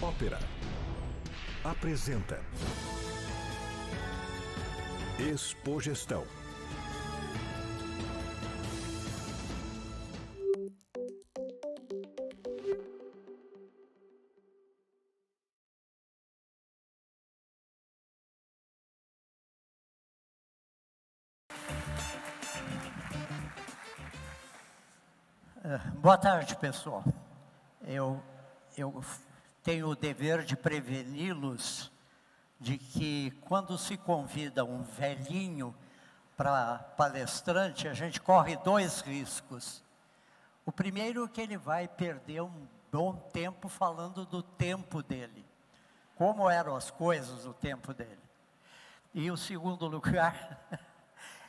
Ópera apresenta Expogestão. Boa tarde, pessoal. Eu tenho o dever de preveni-los de que quando se convida um velhinho para palestrante, a gente corre dois riscos. O primeiro é que ele vai perder um bom tempo falando do tempo dele, como eram as coisas no tempo dele. E o segundo lugar,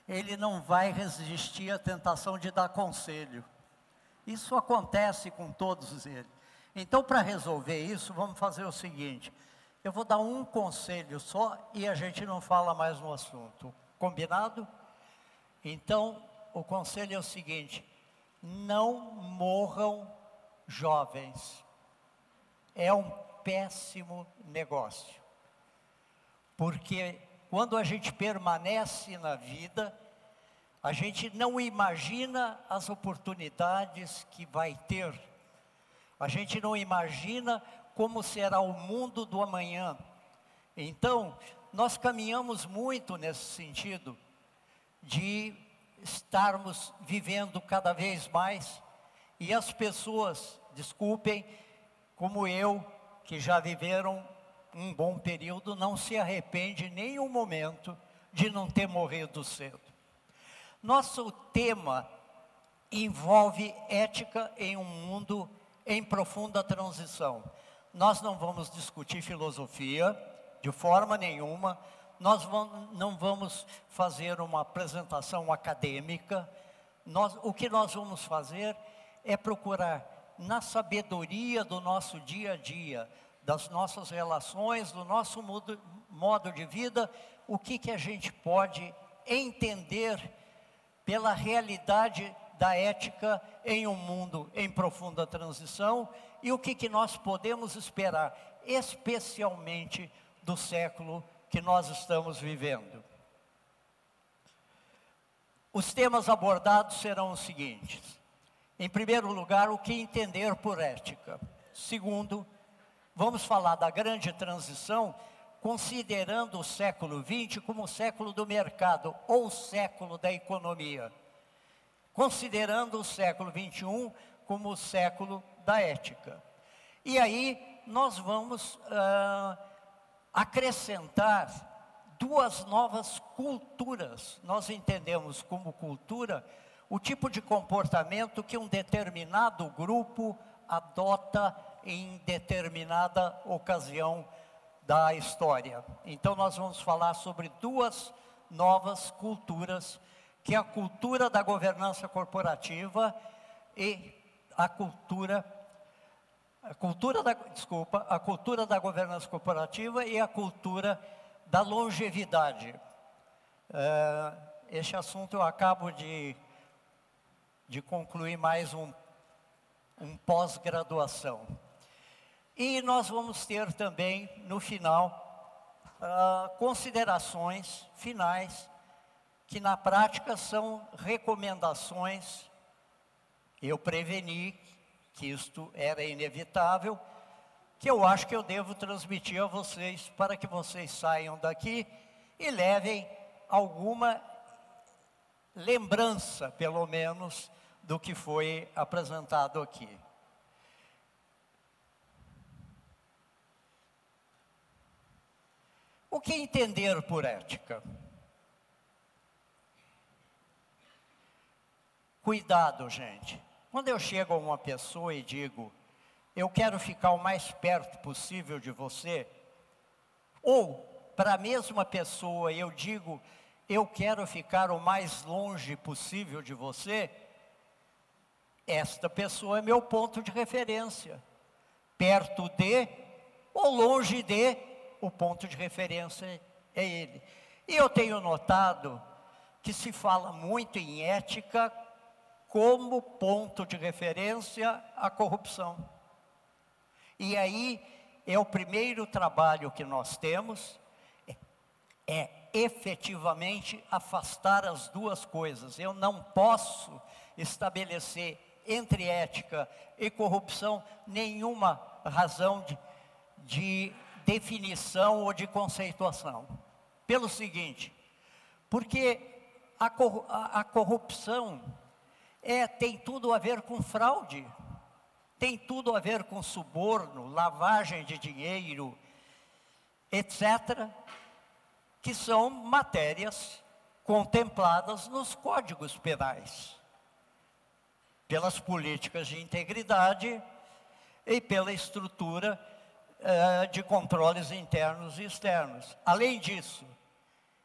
ele não vai resistir à tentação de dar conselho. Isso acontece com todos eles. Então, para resolver isso, vamos fazer o seguinte: eu vou dar um conselho só e a gente não fala mais no assunto. Combinado? Então, o conselho é o seguinte: não morram jovens. É um péssimo negócio. Porque quando a gente permanece na vida, a gente não imagina as oportunidades que vai ter. A gente não imagina como será o mundo do amanhã. Então, nós caminhamos muito nesse sentido de estarmos vivendo cada vez mais. E as pessoas, desculpem, como eu, que já viveram um bom período, não se arrepende em nenhum momento de não ter morrido cedo. Nosso tema envolve ética em um mundo em profunda transição. Nós não vamos discutir filosofia de forma nenhuma, não vamos fazer uma apresentação acadêmica. O que nós vamos fazer é procurar, na sabedoria do nosso dia a dia, das nossas relações, do nosso modo de vida, o que a gente pode entender pela realidade da ética em um mundo em profunda transição e o que nós podemos esperar, especialmente do século que nós estamos vivendo. Os temas abordados serão os seguintes: em primeiro lugar, o que entender por ética. Segundo, vamos falar da grande transição, considerando o século XX como o século do mercado, ou o século da economia. Considerando o século XXI como o século da ética. E aí, nós vamos acrescentar duas novas culturas. Nós entendemos como cultura o tipo de comportamento que um determinado grupo adota em determinada ocasião da história. Então, nós vamos falar sobre duas novas culturas, que é a cultura da governança corporativa e a cultura da governança corporativa e a cultura da longevidade. Este assunto eu acabo de concluir mais um pós-graduação. E nós vamos ter também, no final, considerações finais, que na prática são recomendações. Eu preveni que isto era inevitável, que eu acho que eu devo transmitir a vocês, para que vocês saiam daqui e levem alguma lembrança, pelo menos, do que foi apresentado aqui. O que entender por ética? Cuidado, gente. Quando eu chego a uma pessoa e digo, eu quero ficar o mais perto possível de você, ou para a mesma pessoa eu digo, eu quero ficar o mais longe possível de você, esta pessoa é meu ponto de referência. Perto de ou longe de, o ponto de referência é ele. E eu tenho notado que se fala muito em ética como ponto de referência à corrupção. E aí é o primeiro trabalho que nós temos, é efetivamente afastar as duas coisas. Eu não posso estabelecer entre ética e corrupção nenhuma razão de definição ou de conceituação. Pelo seguinte, porque a corrupção tem tudo a ver com fraude, tem tudo a ver com suborno, lavagem de dinheiro, etc., que são matérias contempladas nos códigos penais, pelas políticas de integridade e pela estrutura de controles internos e externos. Além disso,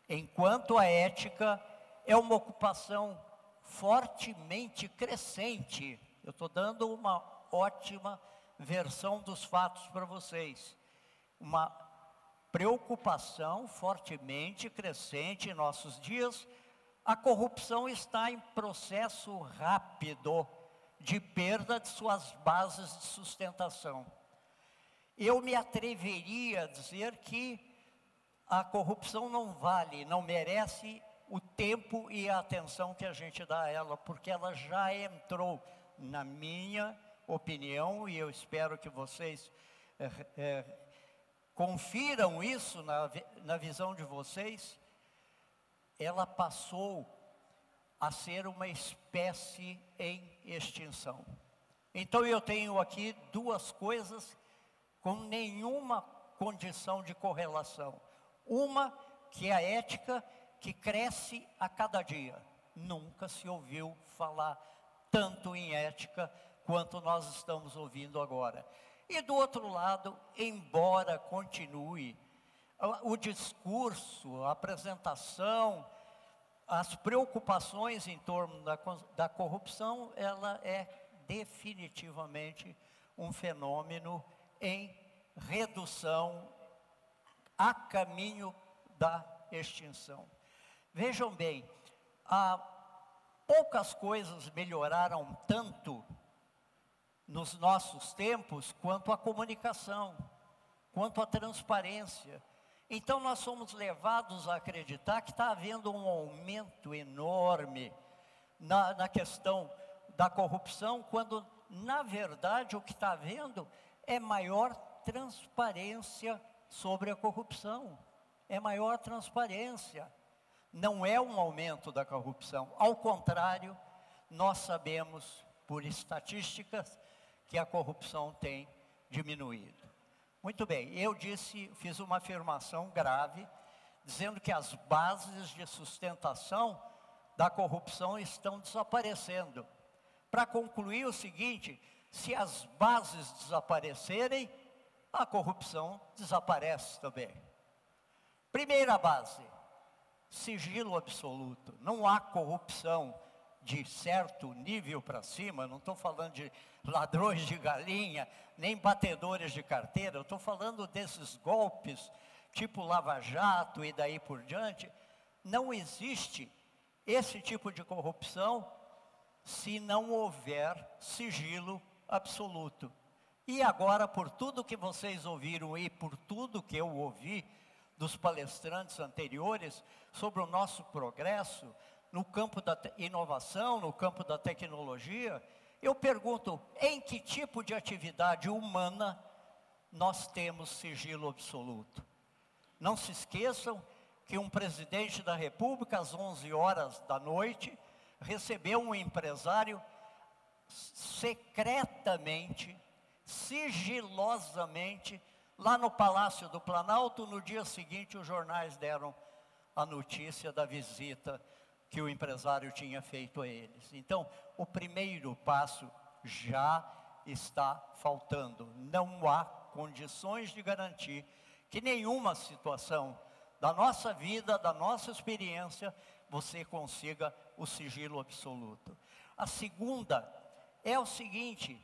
enquanto a ética é uma ocupação fortemente crescente, eu estou dando uma ótima versão dos fatos para vocês, uma preocupação fortemente crescente em nossos dias, a corrupção está em processo rápido de perda de suas bases de sustentação. Eu me atreveria a dizer que a corrupção não vale, não merece o tempo e a atenção que a gente dá a ela, porque ela já entrou, na minha opinião, e eu espero que vocês confiram isso na visão de vocês, ela passou a ser uma espécie em extinção. Então eu tenho aqui duas coisas com nenhuma condição de correlação. Uma, que é a ética, que cresce a cada dia. Nunca se ouviu falar tanto em ética quanto nós estamos ouvindo agora. E do outro lado, embora continue o discurso, a apresentação, as preocupações em torno da corrupção, ela é definitivamente um fenômeno em redução a caminho da extinção. Vejam bem, poucas coisas melhoraram tanto nos nossos tempos quanto a comunicação, quanto a transparência. Então nós somos levados a acreditar que está havendo um aumento enorme na questão da corrupção, quando na verdade o que está havendo é maior transparência sobre a corrupção, é maior transparência, não é um aumento da corrupção. Ao contrário, nós sabemos por estatísticas que a corrupção tem diminuído. Muito bem, eu fiz uma afirmação grave, dizendo que as bases de sustentação da corrupção estão desaparecendo. Para concluir o seguinte, se as bases desaparecerem, a corrupção desaparece também. Primeira base, sigilo absoluto. Não há corrupção de certo nível para cima, não estou falando de ladrões de galinha, nem batedores de carteira, eu estou falando desses golpes, tipo Lava Jato e daí por diante. Não existe esse tipo de corrupção se não houver sigilo absoluto. E agora, por tudo que vocês ouviram e por tudo que eu ouvi dos palestrantes anteriores sobre o nosso progresso no campo da inovação, no campo da tecnologia, eu pergunto, em que tipo de atividade humana nós temos sigilo absoluto? Não se esqueçam que um presidente da República, às 11 horas da noite, recebeu um empresário secretamente, sigilosamente, lá no Palácio do Planalto. No dia seguinte, os jornais deram a notícia da visita que o empresário tinha feito a eles. Então, o primeiro passo já está faltando. Não há condições de garantir que nenhuma situação da nossa vida, da nossa experiência, você consiga o sigilo absoluto. A segunda é o seguinte,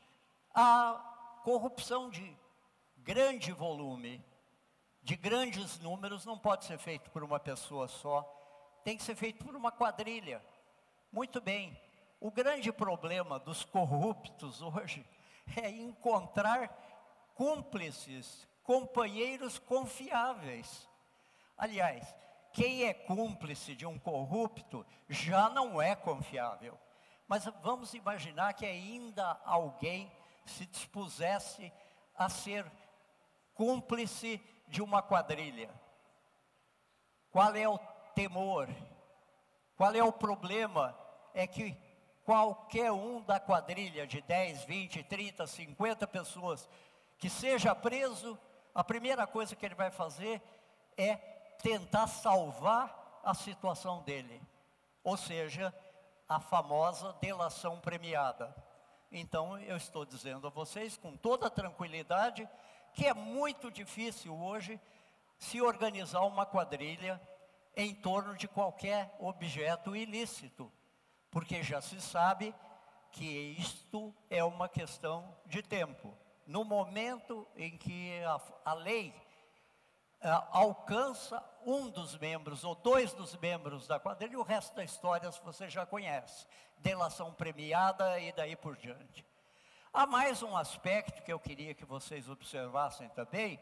a corrupção de grande volume, de grandes números, não pode ser feito por uma pessoa só, tem que ser feito por uma quadrilha. Muito bem, o grande problema dos corruptos hoje é encontrar cúmplices, companheiros confiáveis. Aliás, quem é cúmplice de um corrupto já não é confiável. Mas vamos imaginar que ainda alguém se dispusesse a ser cúmplice de uma quadrilha. Qual é o temor? Qual é o problema? É que qualquer um da quadrilha de 10, 20, 30, 50 pessoas que seja preso, a primeira coisa que ele vai fazer é tentar salvar a situação dele. Ou seja, a famosa delação premiada. Então, eu estou dizendo a vocês com toda tranquilidade que é muito difícil hoje se organizar uma quadrilha em torno de qualquer objeto ilícito, porque já se sabe que isto é uma questão de tempo. No momento em que a lei alcança um dos membros ou dois dos membros da quadrilha, o resto da história você já conhece, delação premiada e daí por diante. Há mais um aspecto que eu queria que vocês observassem também,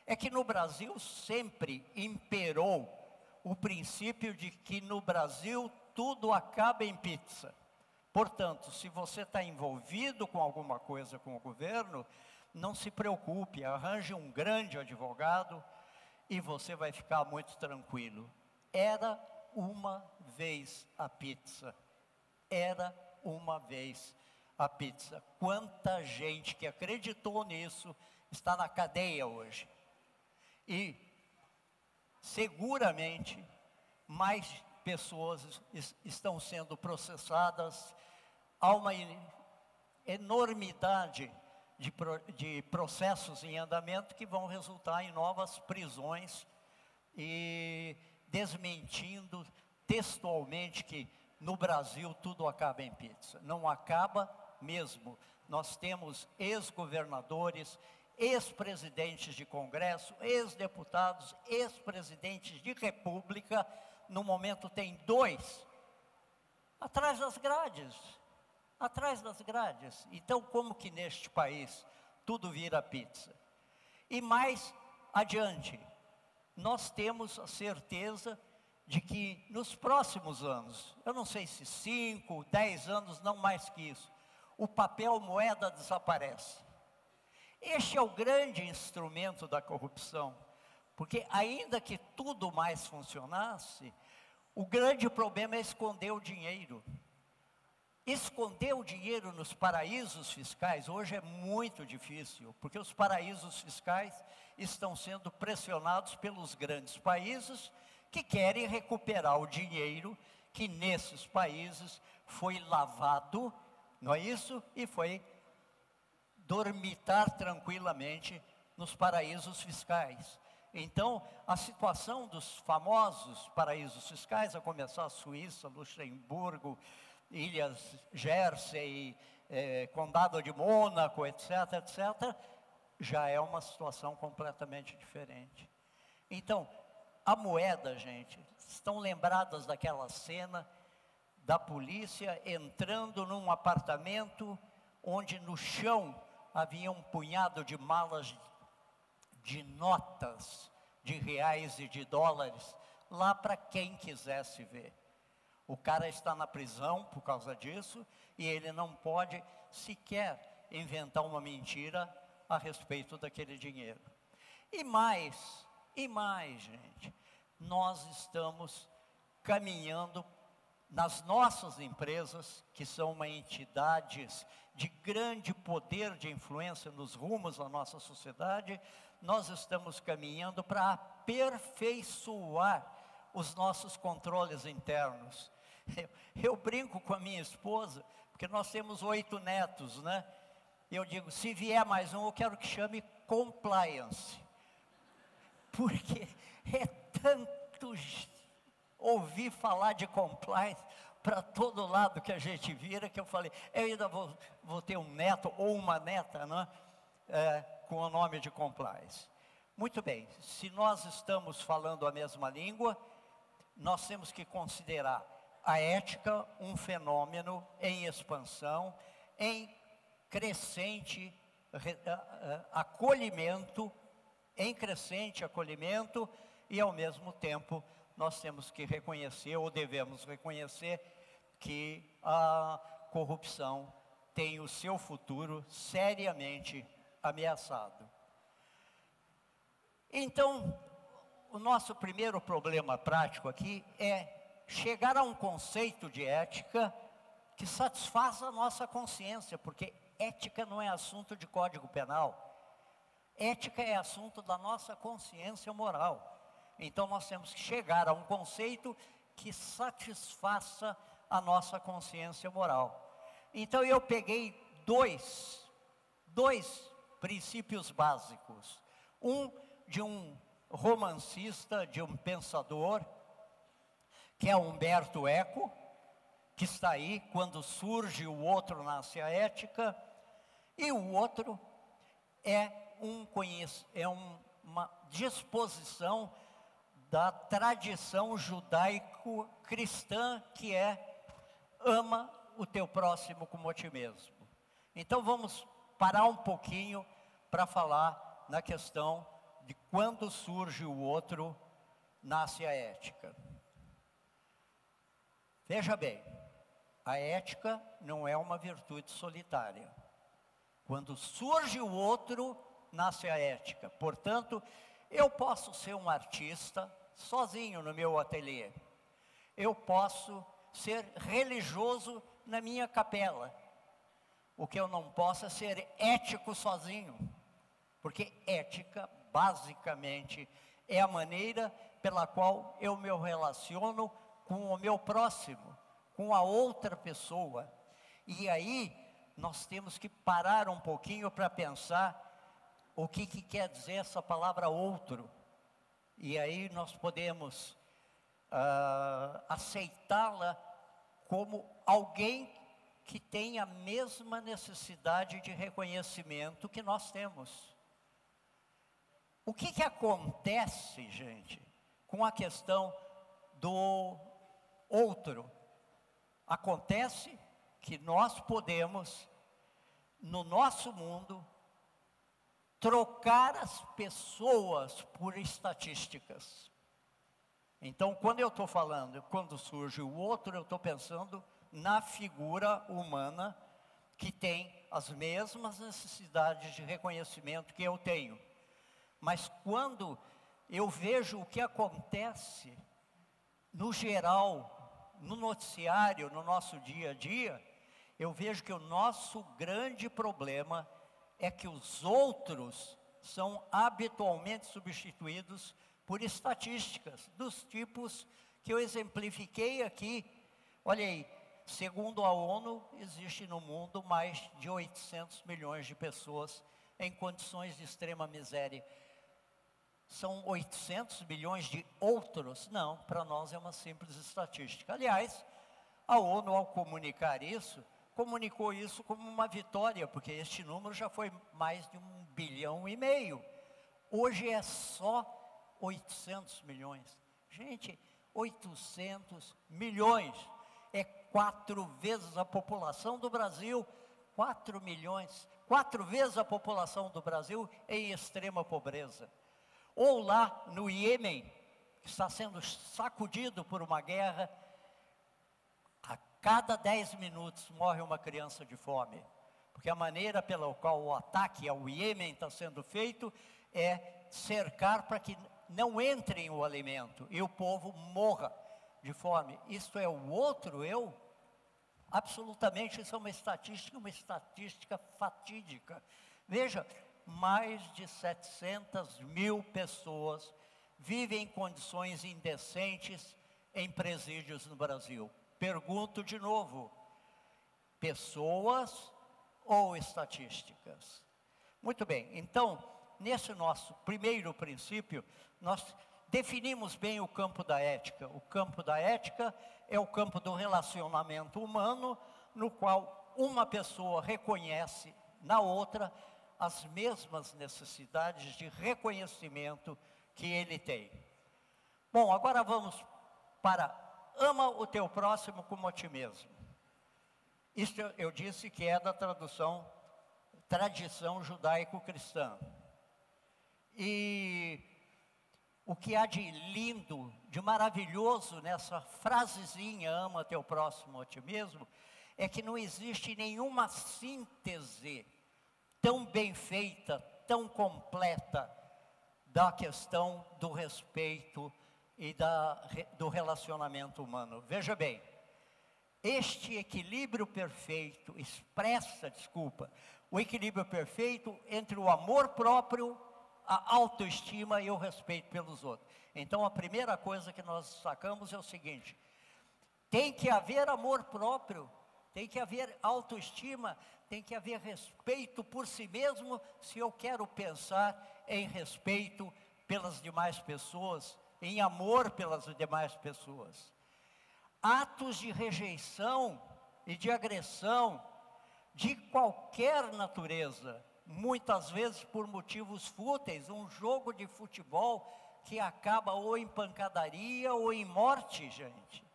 é que no Brasil sempre imperou o princípio de que no Brasil tudo acaba em pizza. Portanto, se você está envolvido com alguma coisa com o governo, não se preocupe, arranje um grande advogado e você vai ficar muito tranquilo. Era uma vez a pizza. Era uma vez a pizza. Quanta gente que acreditou nisso está na cadeia hoje. E seguramente mais pessoas estão sendo processadas. Há uma enormidade de processos em andamento que vão resultar em novas prisões e desmentindo textualmente que no Brasil tudo acaba em pizza. Não acaba mesmo. Nós temos ex-governadores, ex-presidentes de Congresso, ex-deputados, ex-presidentes de República, no momento tem 2, atrás das grades. Atrás das grades. Então, como que neste país tudo vira pizza? E mais adiante, nós temos a certeza de que nos próximos anos, eu não sei se 5, 10 anos, não mais que isso, o papel moeda desaparece. Este é o grande instrumento da corrupção, porque ainda que tudo mais funcionasse, o grande problema é esconder o dinheiro. Esconder o dinheiro nos paraísos fiscais hoje é muito difícil, porque os paraísos fiscais estão sendo pressionados pelos grandes países que querem recuperar o dinheiro que nesses países foi lavado, não é isso? E foi dormitar tranquilamente nos paraísos fiscais. Então, a situação dos famosos paraísos fiscais, a começar a Suíça, Luxemburgo, Ilhas Jersey, Condado de Mônaco, etc., etc., já é uma situação completamente diferente. Então, a moeda, gente, estão lembradas daquela cena da polícia entrando num apartamento onde no chão havia um punhado de malas de notas de reais e de dólares, lá para quem quisesse ver. O cara está na prisão por causa disso e ele não pode sequer inventar uma mentira a respeito daquele dinheiro. E mais, gente, nós estamos caminhando nas nossas empresas, que são uma entidades de grande poder de influência nos rumos da nossa sociedade, nós estamos caminhando para aperfeiçoar os nossos controles internos. Eu brinco com a minha esposa, porque nós temos 8 netos, né? Eu digo, se vier mais um, eu quero que chame compliance. Porque é tanto ouvir falar de compliance para todo lado que a gente vira, que eu falei, eu ainda vou ter um neto ou uma neta, né? Com o nome de compliance. Muito bem, se nós estamos falando a mesma língua, nós temos que considerar a ética um fenômeno em expansão, em crescente acolhimento em crescente acolhimento e, ao mesmo tempo, nós temos que reconhecer, ou devemos reconhecer, que a corrupção tem o seu futuro seriamente ameaçado. Então, o nosso primeiro problema prático aqui é chegar a um conceito de ética que satisfaça a nossa consciência, porque ética não é assunto de código penal. Ética é assunto da nossa consciência moral. Então nós temos que chegar a um conceito que satisfaça a nossa consciência moral. Então eu peguei dois princípios básicos. Um de um romancista, de um pensador, que é Humberto Eco, que está aí, quando surge o outro nasce a ética, e o outro é uma disposição da tradição judaico-cristã, que é ama o teu próximo como a ti mesmo. Então vamos parar um pouquinho para falar na questão de quando surge o outro, nasce a ética. Veja bem, a ética não é uma virtude solitária. Quando surge o outro, nasce a ética. Portanto, eu posso ser um artista sozinho no meu ateliê. Eu posso ser religioso na minha capela. O que eu não posso é ser ético sozinho. Porque ética, basicamente, é a maneira pela qual eu me relaciono com o meu próximo, com a outra pessoa. E aí, nós temos que parar um pouquinho para pensar o que quer dizer essa palavra outro. E aí nós podemos aceitá-la como alguém que tem a mesma necessidade de reconhecimento que nós temos. O que acontece, gente, com a questão do outro? Acontece que nós podemos, no nosso mundo, trocar as pessoas por estatísticas. Então, quando eu estou falando, quando surge o outro, eu estou pensando na figura humana que tem as mesmas necessidades de reconhecimento que eu tenho. Mas quando eu vejo o que acontece no geral, no noticiário, no nosso dia a dia, eu vejo que o nosso grande problema é que os outros são habitualmente substituídos por estatísticas, dos tipos que eu exemplifiquei aqui. Olha aí, segundo a ONU, existe no mundo mais de 800 milhões de pessoas em condições de extrema miséria. São 800 milhões de outros? Não, para nós é uma simples estatística. Aliás, a ONU, ao comunicar isso, comunicou isso como uma vitória, porque este número já foi mais de 1,5 bilhão. Hoje é só 800 milhões. Gente, 800 milhões é 4 vezes a população do Brasil. 4 milhões, 4 vezes a população do Brasil em extrema pobreza. Ou lá no Iêmen, que está sendo sacudido por uma guerra, a cada 10 minutos morre uma criança de fome. Porque a maneira pela qual o ataque ao Iêmen está sendo feito é cercar para que não entre o alimento e o povo morra de fome. Isto é o outro eu? Absolutamente, isso é uma estatística fatídica. Veja, mais de 700 mil pessoas vivem em condições indecentes em presídios no Brasil. Pergunto de novo, pessoas ou estatísticas? Muito bem, então, nesse nosso primeiro princípio, nós definimos bem o campo da ética. O campo da ética é o campo do relacionamento humano, no qual uma pessoa reconhece na outra as mesmas necessidades de reconhecimento que ele tem. Bom, agora vamos para ama o teu próximo como a ti mesmo. Isso eu disse que é da tradição judaico-cristã. E o que há de lindo, de maravilhoso nessa frasezinha, ama teu próximo a ti mesmo, é que não existe nenhuma síntese tão bem feita, tão completa, da questão do respeito e do relacionamento humano. Veja bem, este equilíbrio perfeito o equilíbrio perfeito entre o amor próprio, a autoestima e o respeito pelos outros. Então, a primeira coisa que nós sacamos é o seguinte: tem que haver amor próprio, tem que haver autoestima, tem que haver respeito por si mesmo, se eu quero pensar em respeito pelas demais pessoas, em amor pelas demais pessoas. Atos de rejeição e de agressão, de qualquer natureza, muitas vezes por motivos fúteis, um jogo de futebol que acaba ou em pancadaria ou em morte, gente.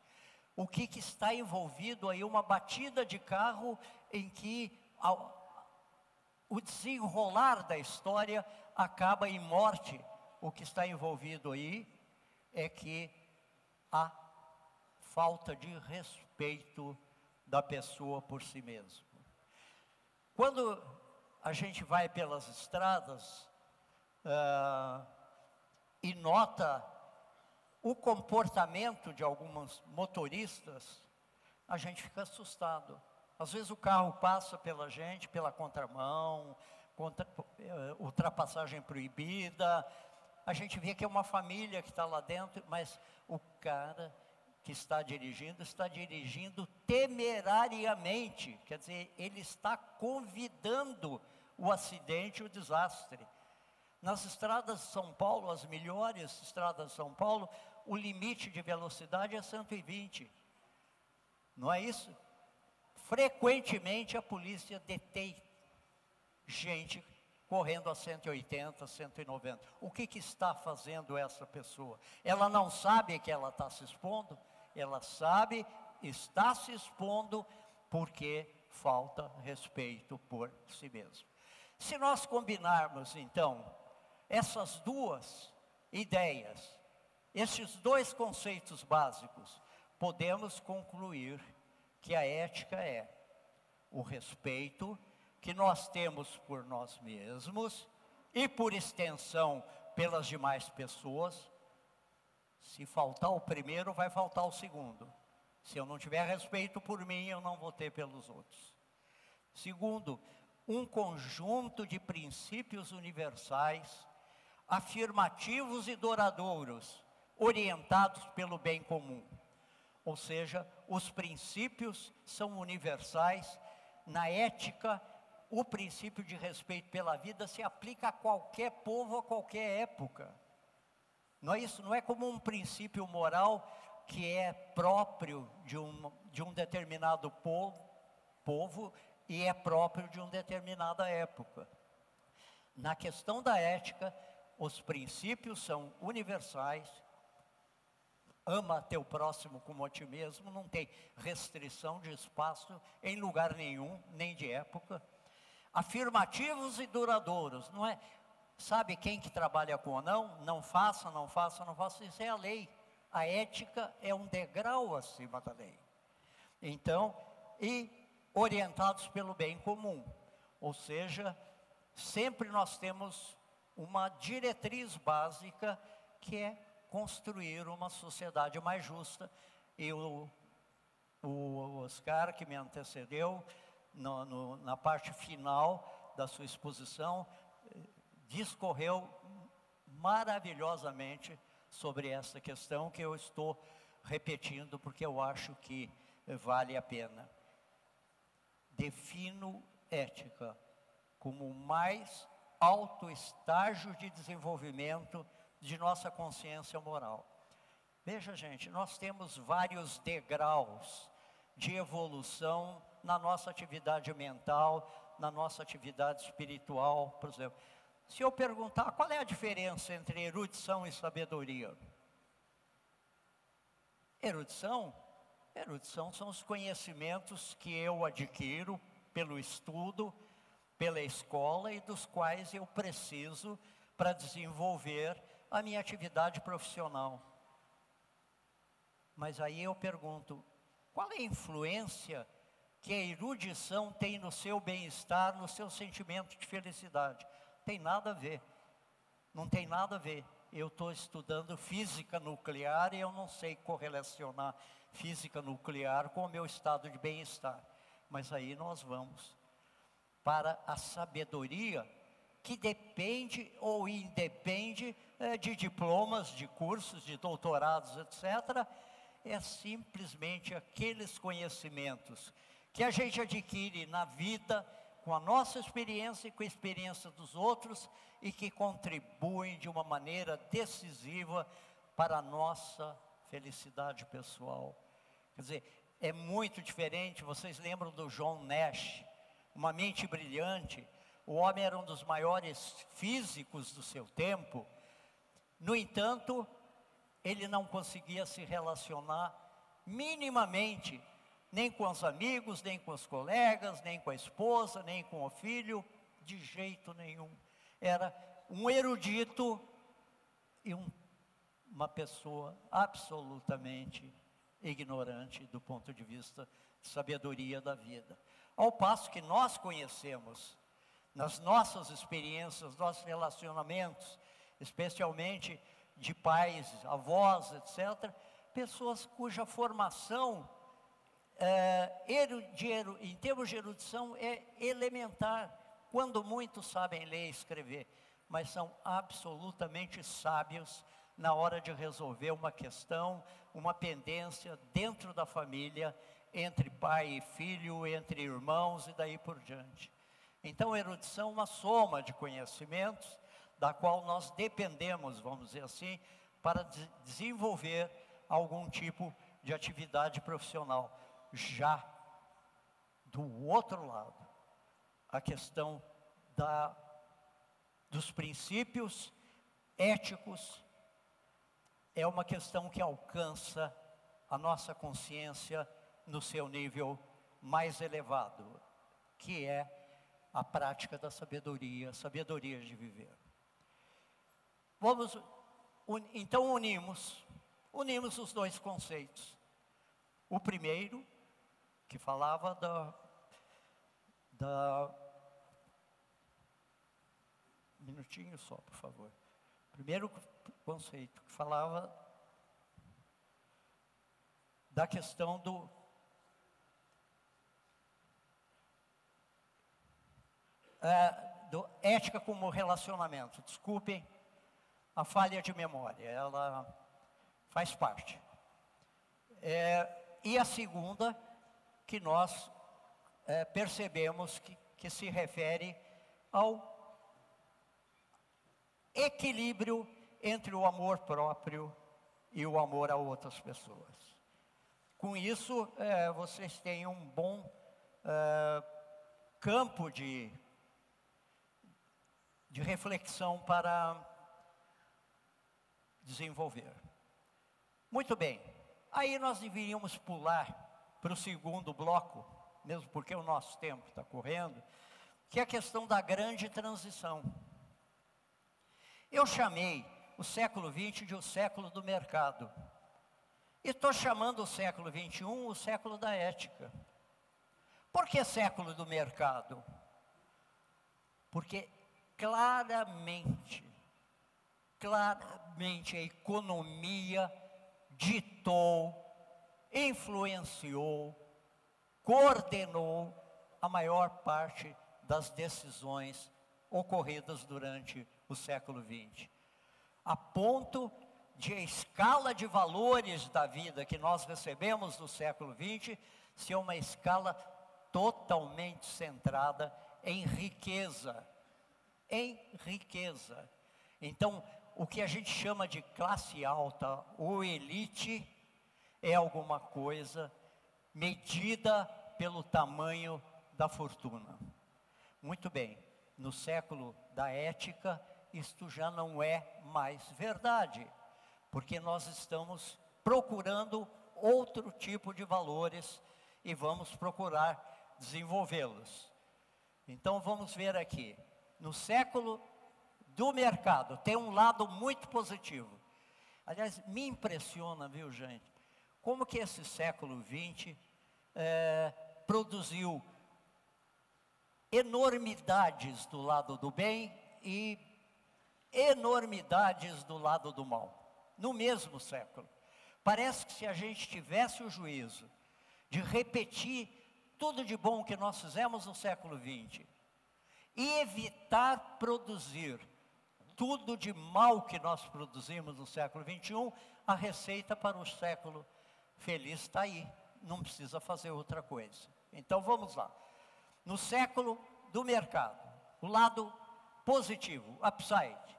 O que está envolvido aí? Uma batida de carro em que o desenrolar da história acaba em morte. O que está envolvido aí é que há falta de respeito da pessoa por si mesmo. Quando a gente vai pelas estradas e nota o comportamento de alguns motoristas, a gente fica assustado. Às vezes o carro passa pela gente, pela contramão, ultrapassagem proibida, a gente vê que é uma família que está lá dentro, mas o cara que está dirigindo temerariamente, quer dizer, ele está convidando o acidente, o desastre. Nas estradas de São Paulo, as melhores estradas de São Paulo, o limite de velocidade é 120, não é isso? Frequentemente a polícia detém gente correndo a 180, 190. O que está fazendo essa pessoa? Ela não sabe que ela está se expondo? Ela sabe, está se expondo porque falta respeito por si mesmo. Se nós combinarmos, então, essas duas ideias, esses dois conceitos básicos, podemos concluir que a ética é o respeito que nós temos por nós mesmos e, por extensão, pelas demais pessoas. Se faltar o primeiro, vai faltar o segundo. Se eu não tiver respeito por mim, eu não vou ter pelos outros. Segundo, um conjunto de princípios universais, afirmativos e duradouros, orientados pelo bem comum. Ou seja, os princípios são universais. Na ética, o princípio de respeito pela vida se aplica a qualquer povo, a qualquer época. Não é isso? Não é como um princípio moral que é próprio de um determinado povo e é próprio de uma determinada época. Na questão da ética, os princípios são universais. Ama teu próximo como a ti mesmo, não tem restrição de espaço em lugar nenhum, nem de época. Afirmativos e duradouros, não é? Sabe quem que trabalha com não? Não faça, não faça, não faça, isso é a lei. A ética é um degrau acima da lei. Então, e orientados pelo bem comum. Ou seja, sempre nós temos uma diretriz básica que é construir uma sociedade mais justa. E o Oscar, que me antecedeu, na parte final da sua exposição, discorreu maravilhosamente sobre essa questão que eu estou repetindo porque eu acho que vale a pena. Defino ética como o mais alto estágio de desenvolvimento de nossa consciência moral. Veja, gente, nós temos vários degraus de evolução na nossa atividade mental, na nossa atividade espiritual, por exemplo. Se eu perguntar qual é a diferença entre erudição e sabedoria? Erudição são os conhecimentos que eu adquiro pelo estudo, pela escola e dos quais eu preciso para desenvolver a minha atividade profissional. Mas aí eu pergunto, qual é a influência que a erudição tem no seu bem-estar, no seu sentimento de felicidade? Tem nada a ver, não tem nada a ver. Eu estou estudando física nuclear e eu não sei correlacionar física nuclear com o meu estado de bem-estar. Mas aí nós vamos para a sabedoria, que depende ou independe de diplomas, de cursos, de doutorados, etc. É simplesmente aqueles conhecimentos que a gente adquire na vida, com a nossa experiência e com a experiência dos outros, e que contribuem de uma maneira decisiva para a nossa felicidade pessoal. Quer dizer, é muito diferente. Vocês lembram do John Nash, uma mente brilhante? O homem era um dos maiores físicos do seu tempo. No entanto, ele não conseguia se relacionar minimamente, nem com os amigos, nem com os colegas, nem com a esposa, nem com o filho, de jeito nenhum. Era um erudito e uma pessoa absolutamente ignorante do ponto de vista de sabedoria da vida. Ao passo que nós conhecemos, nas nossas experiências, nossos relacionamentos, especialmente de pais, avós, etc., pessoas cuja formação em termos de erudição é elementar, quando muitos sabem ler e escrever, mas são absolutamente sábios na hora de resolver uma questão, uma pendência dentro da família, entre pai e filho, entre irmãos e daí por diante. Então, a erudição é uma soma de conhecimentos, da qual nós dependemos, vamos dizer assim, para desenvolver algum tipo de atividade profissional. Já do outro lado, a questão dos princípios éticos é uma questão que alcança a nossa consciência no seu nível mais elevado, que é a prática da sabedoria, sabedoria de viver. Então unimos os dois conceitos. O primeiro, que falava um minutinho só, por favor. Primeiro conceito, que falava da questão do ética como relacionamento. Desculpem a falha de memória, ela faz parte. E a segunda, que nós percebemos que se refere ao equilíbrio entre o amor próprio e o amor a outras pessoas. Com isso, vocês têm um bom campo de reflexão para desenvolver. Muito bem, aí nós deveríamos pular para o segundo bloco, mesmo porque o nosso tempo está correndo, que é a questão da grande transição. Eu chamei o século XX de o século do mercado. E estou chamando o século XXI o século da ética. Por que século do mercado? Porque claramente a economia ditou, influenciou, coordenou a maior parte das decisões ocorridas durante o século XX. A ponto de a escala de valores da vida que nós recebemos no século XX ser uma escala totalmente centrada em riqueza. Então, o que a gente chama de classe alta ou elite é alguma coisa medida pelo tamanho da fortuna. Muito bem, no século da ética, isto já não é mais verdade, porque nós estamos procurando outro tipo de valores e vamos procurar desenvolvê-los. Então vamos ver aqui, no século do mercado. Tem um lado muito positivo. Aliás, me impressiona, viu, gente, como que esse século XX produziu enormidades do lado do bem e enormidades do lado do mal, no mesmo século. Parece que se a gente tivesse o juízo de repetir tudo de bom que nós fizemos no século XX e evitar produzir tudo de mal que nós produzimos no século XXI, a receita para o século feliz está aí, não precisa fazer outra coisa. Então vamos lá. No século do mercado, o lado positivo, upside,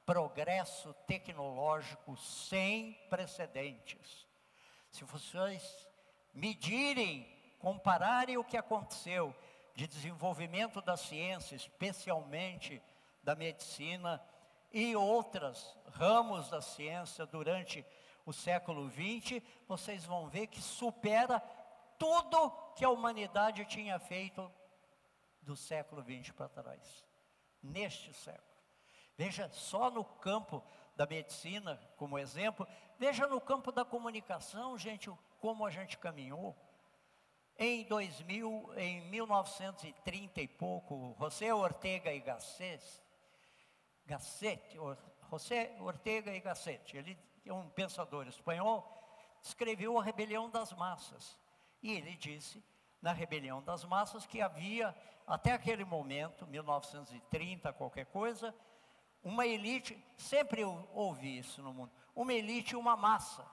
progresso tecnológico sem precedentes. Se vocês medirem, compararem o que aconteceu de desenvolvimento da ciência, especialmente da medicina e outros ramos da ciência durante o século XX, vocês vão ver que supera tudo que a humanidade tinha feito do século XX para trás, neste século. Veja só no campo da medicina, como exemplo, veja no campo da comunicação, gente, como a gente caminhou. Em 1930 e pouco, José Ortega y Gasset, José Ortega y Gasset, ele é um pensador espanhol, escreveu A Rebelião das Massas. E ele disse, na Rebelião das Massas, que havia, até aquele momento, 1930, qualquer coisa, uma elite, sempre eu ouvi isso no mundo, uma elite e uma massa.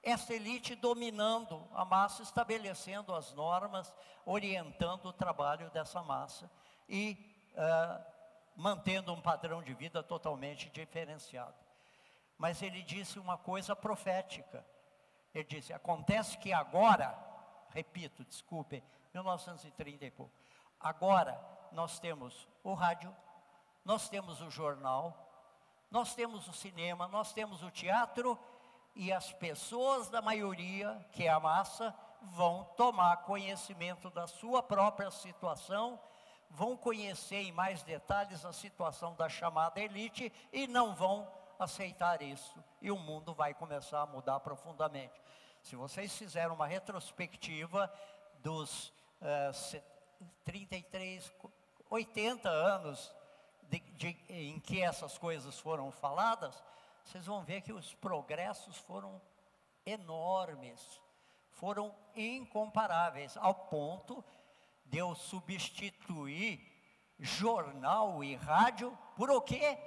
Essa elite dominando a massa, estabelecendo as normas, orientando o trabalho dessa massa e mantendo um padrão de vida totalmente diferenciado. Mas ele disse uma coisa profética. Ele disse, acontece que agora, repito, desculpe, 1930 e pouco, agora nós temos o rádio, nós temos o jornal, nós temos o cinema, nós temos o teatro, e as pessoas da maioria, que é a massa, vão tomar conhecimento da sua própria situação, vão conhecer em mais detalhes a situação da chamada elite e não vão aceitar isso. E o mundo vai começar a mudar profundamente. Se vocês fizerem uma retrospectiva dos 33, 80 anos em que essas coisas foram faladas, vocês vão ver que os progressos foram enormes, foram incomparáveis, ao ponto de eu substituir jornal e rádio por o quê?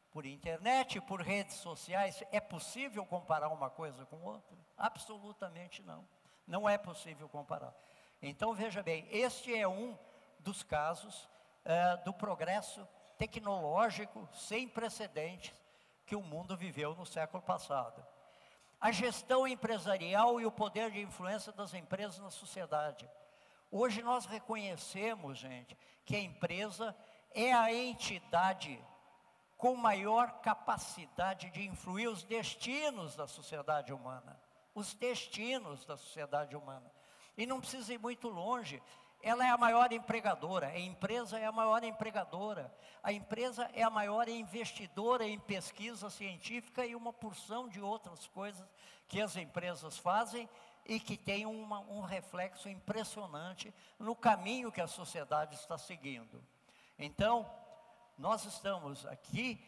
Por internet, por redes sociais. É possível comparar uma coisa com outra? Absolutamente não. Não é possível comparar. Então, veja bem, este é um dos casos do progresso tecnológico sem precedentes que o mundo viveu no século passado. A gestão empresarial e o poder de influência das empresas na sociedade. Hoje nós reconhecemos, gente, que a empresa é a entidade com maior capacidade de influir os destinos da sociedade humana. Os destinos da sociedade humana. E não precisa ir muito longe. Ela é a maior empregadora, a empresa é a maior empregadora, a empresa é a maior investidora em pesquisa científica e uma porção de outras coisas que as empresas fazem e que tem um reflexo impressionante no caminho que a sociedade está seguindo. Então, nós estamos aqui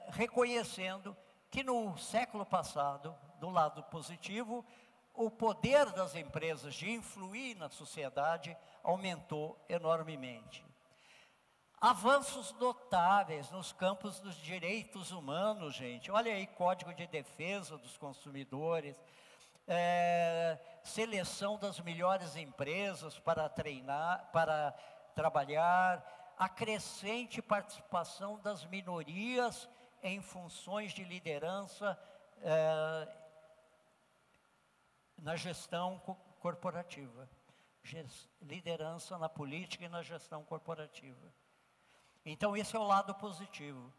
reconhecendo que no século passado, do lado positivo, o poder das empresas de influir na sociedade aumentou enormemente. Avanços notáveis nos campos dos direitos humanos, gente. Olha aí, Código de Defesa dos Consumidores, seleção das melhores empresas para trabalhar, a crescente participação das minorias em funções de liderança na gestão corporativa, liderança na política e na gestão corporativa. Então, esse é o lado positivo.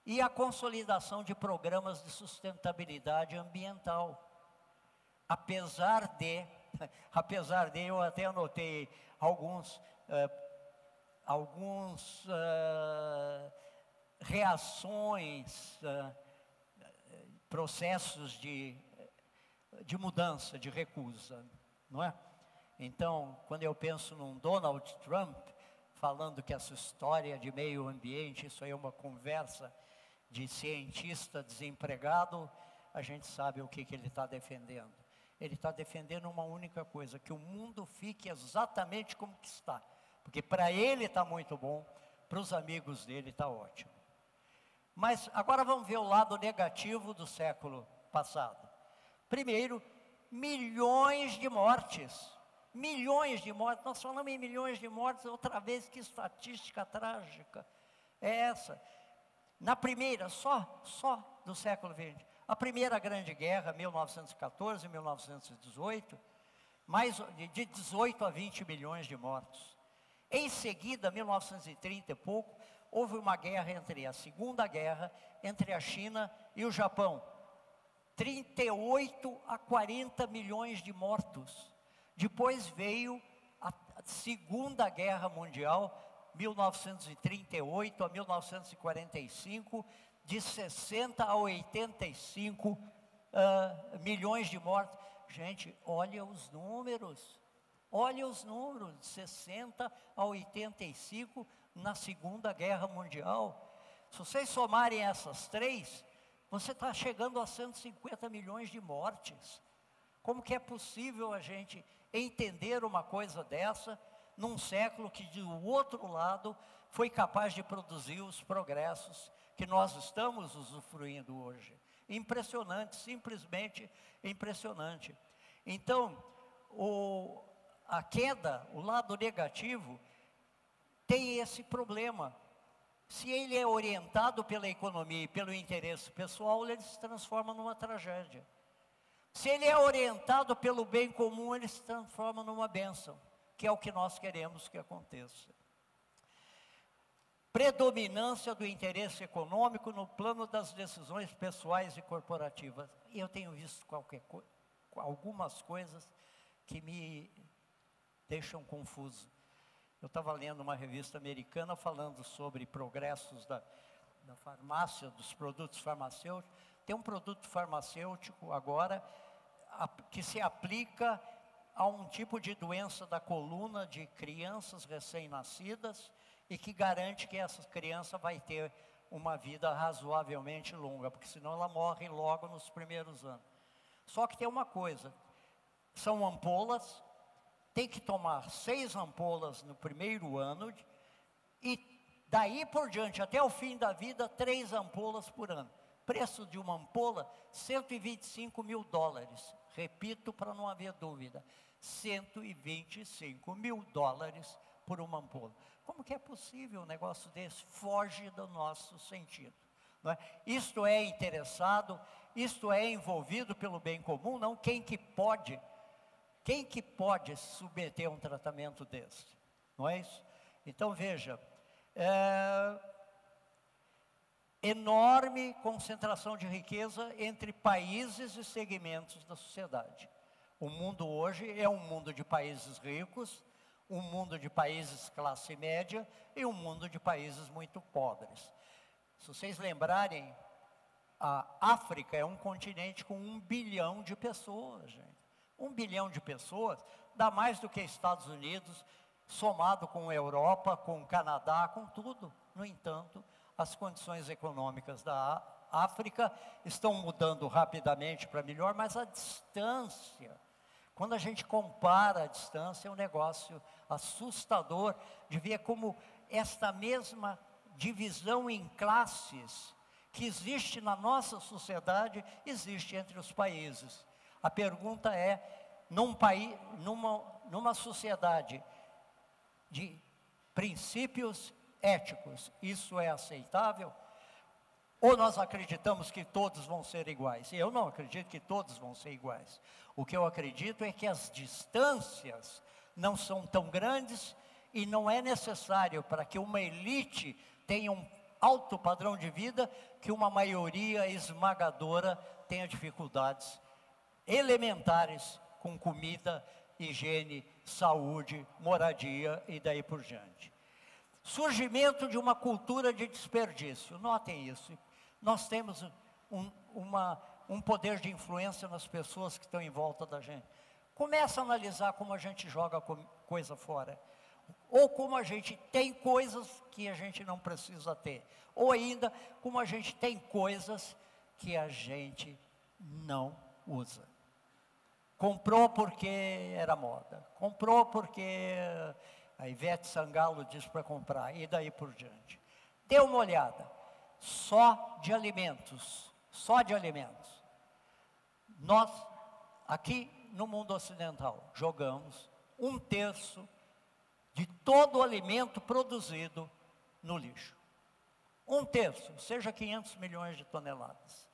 E a consolidação de programas de sustentabilidade ambiental. Apesar de, eu até anotei alguns reações, processos de mudança, de recusa, não é? Então, quando eu penso num Donald Trump, falando que essa história de meio ambiente, isso aí é uma conversa de cientista desempregado, a gente sabe o que ele está defendendo. Ele está defendendo uma única coisa, que o mundo fique exatamente como que está. Porque para ele está muito bom, para os amigos dele está ótimo. Mas agora vamos ver o lado negativo do século passado. Primeiro, milhões de mortes. Milhões de mortes, nós falamos em milhões de mortes, outra vez, que estatística trágica é essa? Na primeira, só do século XX, a primeira grande guerra, 1914, 1918, mais de 18 a 20 milhões de mortos. Em seguida, 1930 e pouco, houve uma guerra entre a Segunda Guerra, entre a China e o Japão. 38 a 40 milhões de mortos. Depois veio a Segunda Guerra Mundial, 1938 a 1945, de 60 a 85 milhões de mortos. Gente, olha os números, de 60 a 85 na Segunda Guerra Mundial. Se vocês somarem essas três, você está chegando a 150 milhões de mortes. Como que é possível a gente entender uma coisa dessa, num século que, do outro lado, foi capaz de produzir os progressos que nós estamos usufruindo hoje? Impressionante, simplesmente impressionante. Então, a queda, o lado negativo, tem esse problema. Se ele é orientado pela economia e pelo interesse pessoal, ele se transforma numa tragédia. Se ele é orientado pelo bem comum, ele se transforma numa bênção, que é o que nós queremos que aconteça. Predominância do interesse econômico no plano das decisões pessoais e corporativas. E eu tenho visto algumas coisas que me deixam confuso. Eu estava lendo uma revista americana falando sobre progressos da farmácia, dos produtos farmacêuticos. Tem um produto farmacêutico agora que se aplica a um tipo de doença da coluna de crianças recém-nascidas e que garante que essa criança vai ter uma vida razoavelmente longa, porque senão ela morre logo nos primeiros anos. Só que tem uma coisa, são ampolas, tem que tomar 6 ampolas no primeiro ano e daí por diante, até o fim da vida, 3 ampolas por ano. Preço de uma ampola, $125 mil. Repito para não haver dúvida, $125 mil por uma ampola. Como que é possível um negócio desse? Foge do nosso sentido, não é? Isto é interessado, isto é envolvido pelo bem comum, não? Quem que pode se submeter a um tratamento desse? Não é isso? Então veja, enorme concentração de riqueza entre países e segmentos da sociedade. O mundo hoje é um mundo de países ricos, um mundo de países classe média e um mundo de países muito pobres. Se vocês lembrarem, a África é um continente com 1 bilhão de pessoas, gente. 1 bilhão de pessoas dá mais do que Estados Unidos, somado com a Europa, com o Canadá, com tudo. No entanto, as condições econômicas da África estão mudando rapidamente para melhor, mas a distância, quando a gente compara a distância, é um negócio assustador de ver como esta mesma divisão em classes que existe na nossa sociedade, existe entre os países. A pergunta é, numa sociedade de princípios éticos, isso é aceitável? Ou nós acreditamos que todos vão ser iguais? Eu não acredito que todos vão ser iguais. O que eu acredito é que as distâncias não são tão grandes e não é necessário para que uma elite tenha um alto padrão de vida que uma maioria esmagadora tenha dificuldades elementares com comida, higiene, saúde, moradia e daí por diante. Surgimento de uma cultura de desperdício. Notem isso. Nós temos um poder de influência nas pessoas que estão em volta da gente. Começa a analisar como a gente joga coisa fora. Ou como a gente tem coisas que a gente não precisa ter. Ou ainda, como a gente tem coisas que a gente não usa. Comprou porque era moda. Comprou porque a Ivete Sangalo disse para comprar. E daí por diante. Dê uma olhada. Só de alimentos. Só de alimentos. Nós, aqui no mundo ocidental, jogamos 1/3 de todo o alimento produzido no lixo. 1/3, seja 500 milhões de toneladas.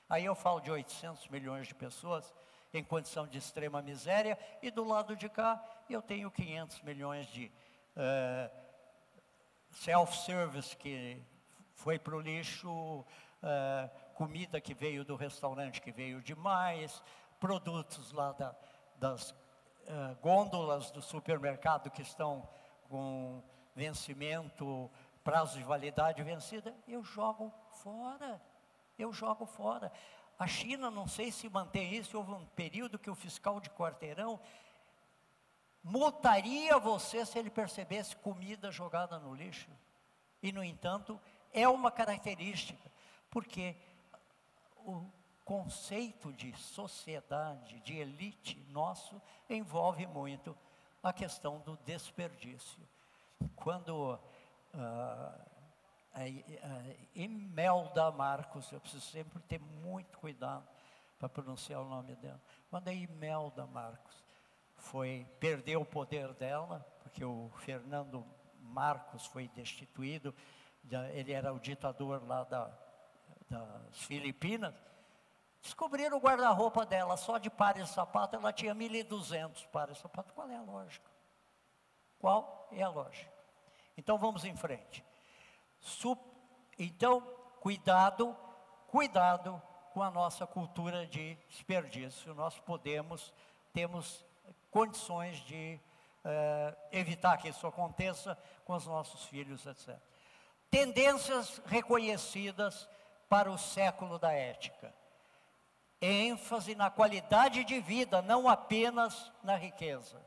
Aí eu falo de 800 milhões de pessoas em condição de extrema miséria, e do lado de cá eu tenho 500 milhões de self-service que foi para o lixo, comida que veio do restaurante que veio demais, produtos lá das gôndolas do supermercado que estão com vencimento, prazo de validade vencida, eu jogo fora. A China, não sei se mantém isso, houve um período que o fiscal de quarteirão multaria você se ele percebesse comida jogada no lixo. E, no entanto, é uma característica, porque o conceito de sociedade, de elite nosso, envolve muito a questão do desperdício. Quando Imelda Marcos, eu preciso sempre ter muito cuidado para pronunciar o nome dela, quando a Imelda Marcos perdeu o poder dela, porque o Fernando Marcos foi destituído, ele era o ditador lá das Filipinas. Descobriram o guarda-roupa dela, só de pares de sapato, ela tinha 1.200 pares de sapato. Qual é a lógica? Qual é a lógica? Então, vamos em frente. Então, cuidado com a nossa cultura de desperdício. Nós temos condições de evitar que isso aconteça com os nossos filhos, etc. Tendências reconhecidas para o século da ética. ênfase na qualidade de vida, não apenas na riqueza.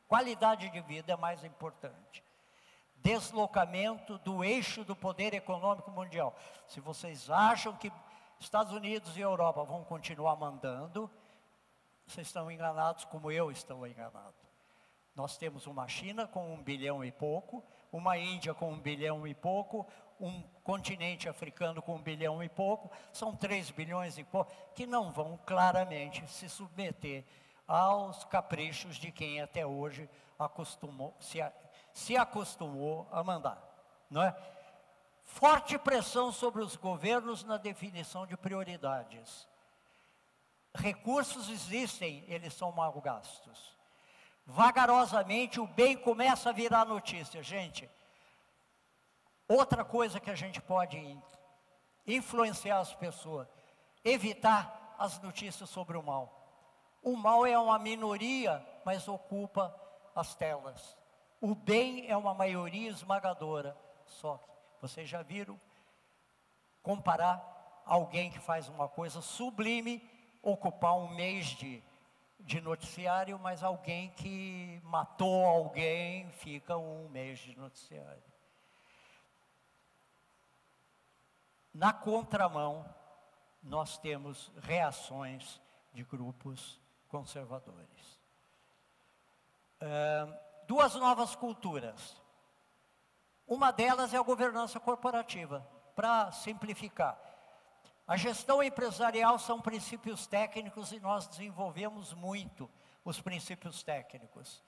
Qualidade de vida é mais importante. Deslocamento do eixo do poder econômico mundial. Se vocês acham que Estados Unidos e Europa vão continuar mandando, vocês estão enganados como eu estou enganado. Nós temos uma China com 1 bilhão e pouco, uma Índia com 1 bilhão e pouco, um continente africano com 1 bilhão e pouco, são 3 bilhões e pouco, que não vão claramente se submeter aos caprichos de quem até hoje se acostumou a mandar, não é? Forte pressão sobre os governos na definição de prioridades. Recursos existem, eles são mal gastos. Vagarosamente o bem começa a virar notícia, gente. Outra coisa que a gente pode influenciar as pessoas, evitar as notícias sobre o mal. O mal é uma minoria, mas ocupa as telas. O bem é uma maioria esmagadora. Só que vocês já viram comparar alguém que faz uma coisa sublime, ocupar um mês de noticiário, mas alguém que matou alguém fica um mês de noticiário. Na contramão, nós temos reações de grupos conservadores. Duas novas culturas. Uma delas é a governança corporativa. Para simplificar, a gestão empresarial são princípios técnicos e nós desenvolvemos muito os princípios técnicos.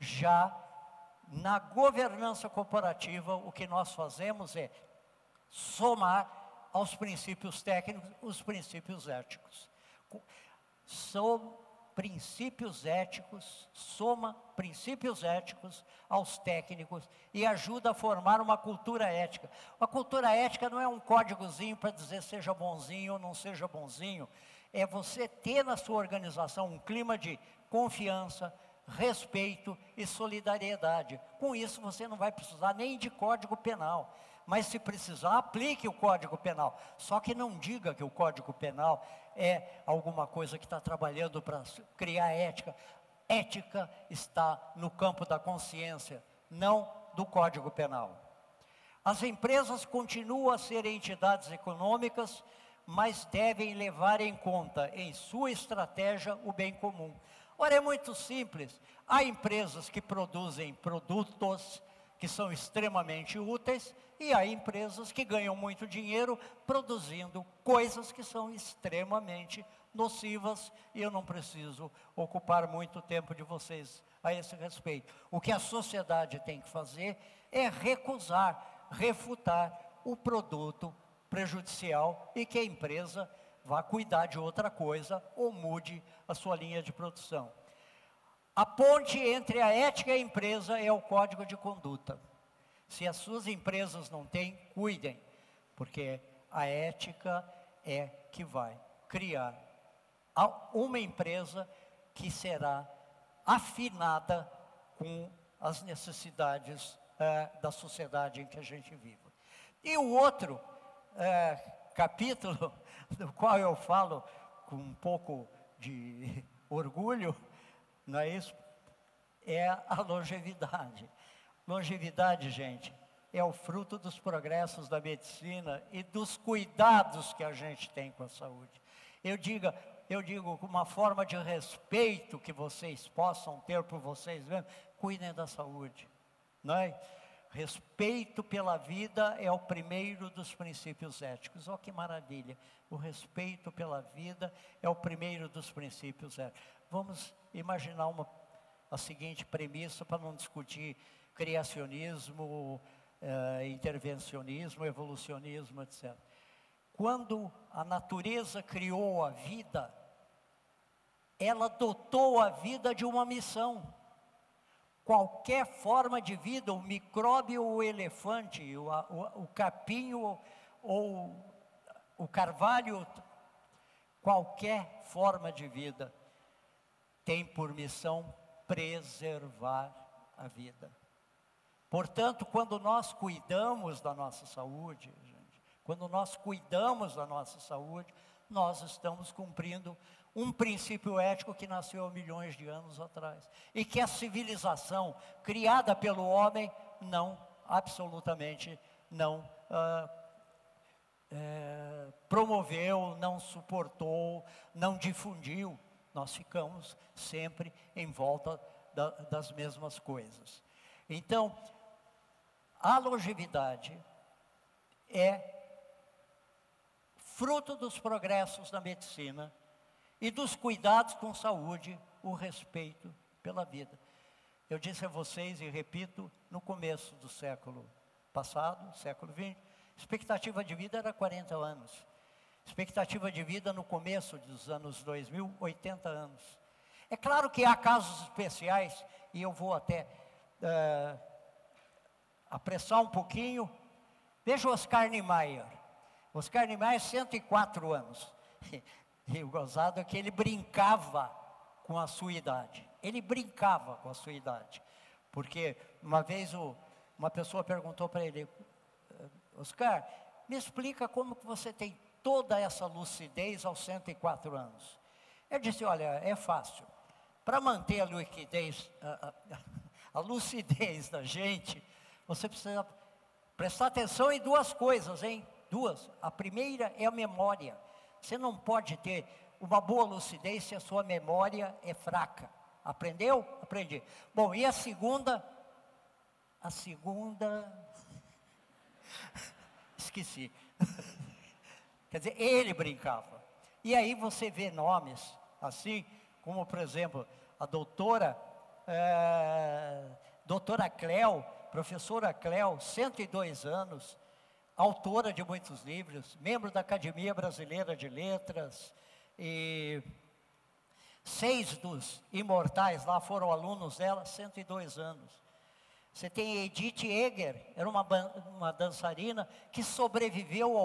Já na governança corporativa, o que nós fazemos é somar aos princípios técnicos os princípios éticos. São princípios éticos, soma princípios éticos aos técnicos e ajuda a formar uma cultura ética. A cultura ética não é um códigozinho para dizer seja bonzinho ou não seja bonzinho. É você ter na sua organização um clima de confiança, respeito e solidariedade. Com isso, você não vai precisar nem de Código Penal. Mas, se precisar, aplique o Código Penal. Só que não diga que o Código Penal é alguma coisa que está trabalhando para criar ética. Ética está no campo da consciência, não do Código Penal. As empresas continuam a ser entidades econômicas, mas devem levar em conta, em sua estratégia, o bem comum. Ora, é muito simples. Há empresas que produzem produtos que são extremamente úteis, e há empresas que ganham muito dinheiro produzindo coisas que são extremamente nocivas, e eu não preciso ocupar muito tempo de vocês a esse respeito. O que a sociedade tem que fazer é recusar, refutar o produto prejudicial e que a empresa vá cuidar de outra coisa ou mude a sua linha de produção. A ponte entre a ética e a empresa é o código de conduta. Se as suas empresas não têm, cuidem, porque a ética é que vai criar uma empresa que será afinada com as necessidades da sociedade em que a gente vive. E o outro capítulo, do qual eu falo com um pouco de orgulho, não é isso? É a longevidade. Longevidade, gente, é o fruto dos progressos da medicina e dos cuidados que a gente tem com a saúde. Eu digo com uma forma de respeito que vocês possam ter por vocês mesmos, cuidem da saúde, não é? Respeito pela vida é o primeiro dos princípios éticos. Olha que maravilha, o respeito pela vida é o primeiro dos princípios éticos. Vamos imaginar a seguinte premissa para não discutir criacionismo, intervencionismo, evolucionismo, etc. Quando a natureza criou a vida, ela dotou a vida de uma missão. Qualquer forma de vida, o micróbio ou o elefante, o capim ou o carvalho, qualquer forma de vida tem por missão preservar a vida. Portanto, quando nós cuidamos da nossa saúde, gente, quando nós cuidamos da nossa saúde, nós estamos cumprindo um princípio ético que nasceu há milhões de anos atrás. E que a civilização criada pelo homem absolutamente não promoveu, não suportou, não difundiu. Nós ficamos sempre em volta das mesmas coisas. Então, a longevidade é fruto dos progressos da medicina e dos cuidados com saúde, o respeito pela vida. Eu disse a vocês, e repito, no começo do século passado, século XX, expectativa de vida era 40 anos. Expectativa de vida no começo dos anos 2000, 80 anos. É claro que há casos especiais, e eu vou até apressar um pouquinho. Veja o Oscar Niemeyer. Oscar Niemeyer, 104 anos. E o gozado é que ele brincava com a sua idade. Ele brincava com a sua idade. Porque uma vez uma pessoa perguntou para ele: Oscar, me explica como que você tem toda essa lucidez aos 104 anos. Ele disse: olha, é fácil. Para manter a liquidez, a lucidez da gente, você precisa prestar atenção em duas coisas, hein? Duas. A primeira é a memória. Você não pode ter uma boa lucidez se a sua memória é fraca. Aprendeu? Aprendi. Bom, e a segunda? A segunda... Esqueci. Quer dizer, ele brincava. E aí você vê nomes assim, como por exemplo, a doutora Cléo, professora Cléo, 102 anos, autora de muitos livros, membro da Academia Brasileira de Letras, e 6 dos imortais lá foram alunos dela, 102 anos. Você tem Edith Eger, era uma dançarina que sobreviveu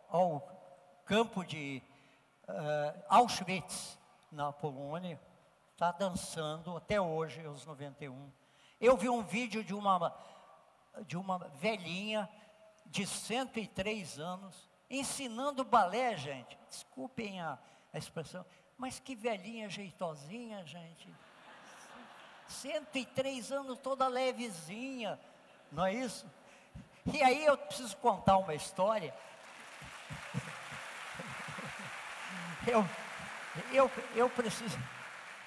ao campo de Auschwitz, na Polônia, está dançando até hoje, aos 91. Eu vi um vídeo de uma velhinha de 103 anos, ensinando balé, gente. Desculpem a expressão, mas que velhinha jeitosinha, gente. 103 anos, toda levezinha, não é isso? E aí eu preciso contar uma história. Eu preciso...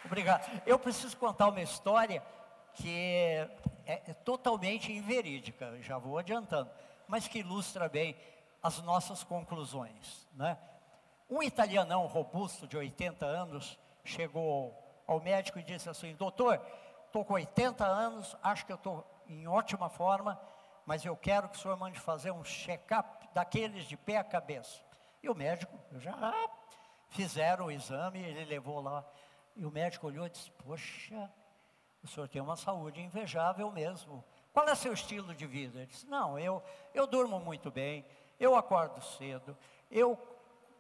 Obrigado. Eu preciso contar uma história que é totalmente inverídica, já vou adiantando, mas que ilustra bem as nossas conclusões, né? Um italianão robusto de 80 anos chegou ao médico e disse assim: doutor, estou com 80 anos, acho que eu estou em ótima forma, mas eu quero que o senhor mande fazer um check-up daqueles de pé a cabeça. E o médico, já fizeram o exame, ele levou lá, e o médico olhou e disse: poxa, o senhor tem uma saúde invejável mesmo. Qual é seu estilo de vida? Ele disse: não, eu durmo muito bem, eu acordo cedo, eu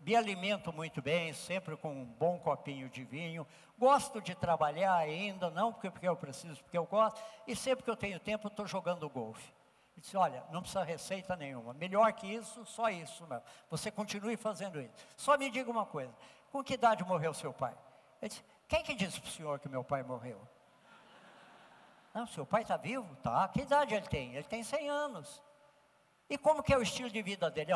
me alimento muito bem, sempre com um bom copinho de vinho, gosto de trabalhar ainda, não porque eu preciso, porque eu gosto, e sempre que eu tenho tempo eu estou jogando golfe. Ele disse: olha, não precisa receita nenhuma, melhor que isso, só isso mesmo, você continue fazendo isso. Só me diga uma coisa, com que idade morreu seu pai? Ele disse: quem que disse para o senhor que meu pai morreu? Não, seu pai está vivo? Tá. Que idade ele tem? Ele tem 100 anos. E como que é o estilo de vida dele?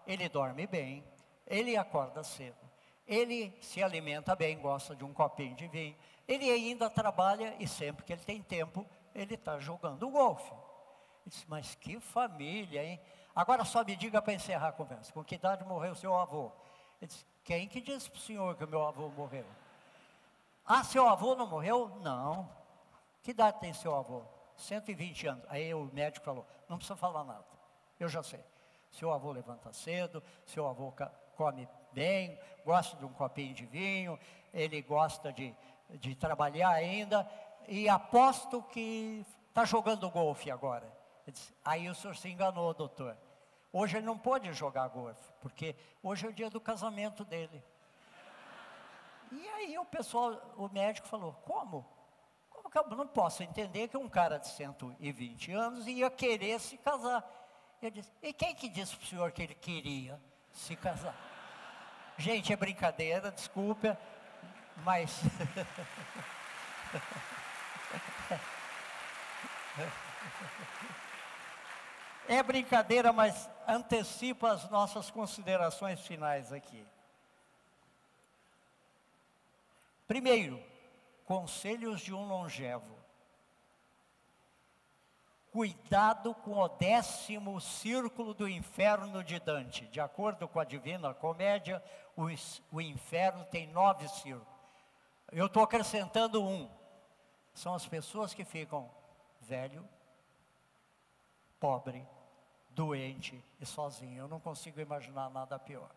Ele dorme bem, ele acorda cedo, ele se alimenta bem, gosta de um copinho de vinho, ele ainda trabalha e sempre que ele tem tempo, ele está jogando golfe. Eu disse: mas que família, hein? Agora só me diga para encerrar a conversa, com que idade morreu seu avô? Ele disse: quem que disse para o senhor que o meu avô morreu? Ah, seu avô não morreu? Não. Que idade tem seu avô? 120 anos. Aí o médico falou: não precisa falar nada, eu já sei. Seu avô levanta cedo, seu avô come bem, gosta de um copinho de vinho, ele gosta de trabalhar ainda, e aposto que está jogando golfe agora. Disse: aí o senhor se enganou, doutor. Hoje ele não pode jogar golfe, porque hoje é o dia do casamento dele. E aí o médico falou: como? Como que eu não posso entender que um cara de 120 anos ia querer se casar? Eu disse: e quem que disse para o senhor que ele queria se casar? Gente, é brincadeira, desculpa, mas... é brincadeira, mas antecipa as nossas considerações finais aqui. Primeiro, conselhos de um longevo. Cuidado com o 10º círculo do inferno de Dante. De acordo com a Divina Comédia, o inferno tem 9 círculos. Eu estou acrescentando um. São as pessoas que ficam velho, pobre, doente e sozinho. Eu não consigo imaginar nada pior.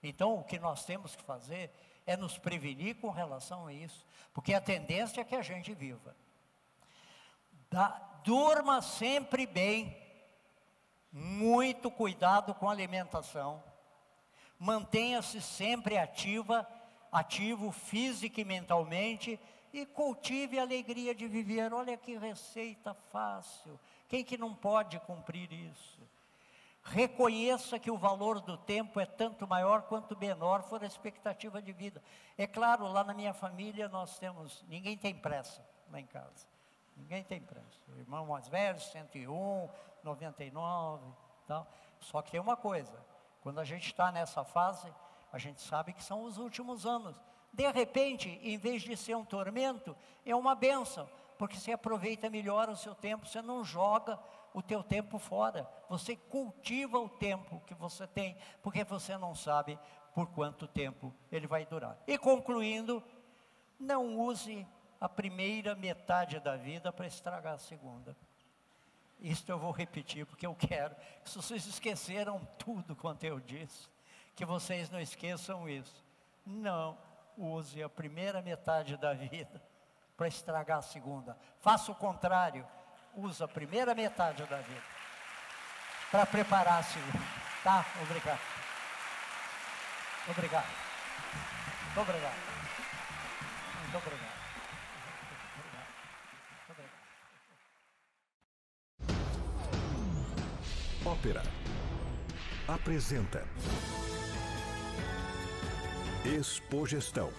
Então, o que nós temos que fazer é nos prevenir com relação a isso, porque a tendência é que a gente viva. Durma sempre bem, muito cuidado com a alimentação, mantenha-se sempre ativo física e mentalmente, e cultive a alegria de viver. Olha que receita fácil, quem que não pode cumprir isso? Reconheça que o valor do tempo é tanto maior quanto menor for a expectativa de vida. É claro, lá na minha família ninguém tem pressa lá em casa. Ninguém tem pressa. O irmão mais velho, 101, 99, tal. Só que tem uma coisa, quando a gente está nessa fase, a gente sabe que são os últimos anos. De repente, em vez de ser um tormento, é uma bênção, porque você aproveita melhor o seu tempo, você não joga o teu tempo fora, você cultiva o tempo que você tem, porque você não sabe por quanto tempo ele vai durar. E concluindo, não use a primeira metade da vida para estragar a segunda. Isto eu vou repetir, porque eu quero, se vocês esqueceram tudo quanto eu disse, que vocês não esqueçam isso. Não use a primeira metade da vida para estragar a segunda. Faça o contrário, use a primeira metade da vida para preparar a segunda. Tá? Obrigado. Obrigado. Muito obrigado. Muito obrigado. Ópera apresenta Expogestão.